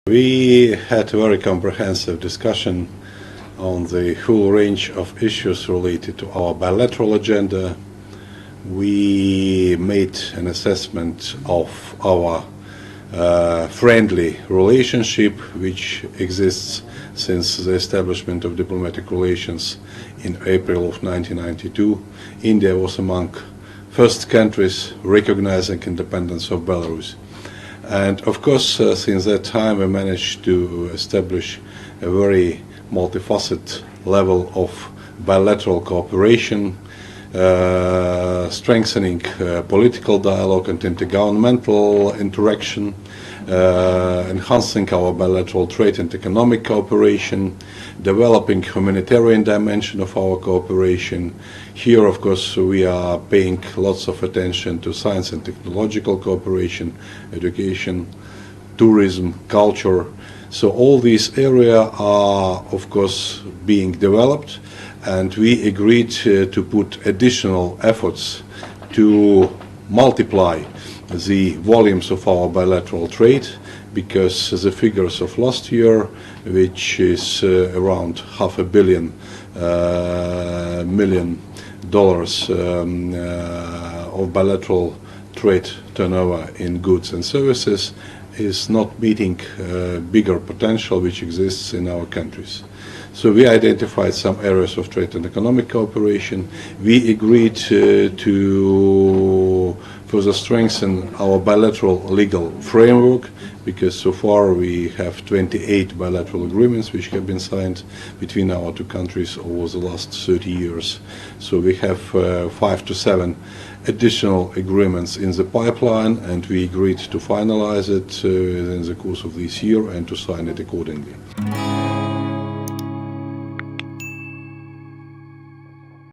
We had a very comprehensive discussion on the whole range of issues related to our bilateral agenda. We made an assessment of our friendly relationship which exists since the establishment of diplomatic relations in April of 1992. India was among first countries recognizing independence of Belarus. And of course, since that time we managed to establish a very multifaceted level of bilateral cooperation, strengthening political dialogue and intergovernmental interaction, enhancing our bilateral trade and economic cooperation, developing humanitarian dimension of our cooperation. Here, of course, we are paying lots of attention to science and technological cooperation, education, tourism, culture. So all these areas are, of course, being developed, and we agreed to put additional efforts to multiply the volumes of our bilateral trade, because the figures of last year, which is around $500 million of bilateral trade turnover in goods and services, is not meeting bigger potential which exists in our countries. So we identified some areas of trade and economic cooperation. We agreed to further strengthen our bilateral legal framework, because so far we have 28 bilateral agreements which have been signed between our two countries over the last 30 years. So we have 5 to 7 additional agreements in the pipeline, and we agreed to finalize it in the course of this year and to sign it accordingly.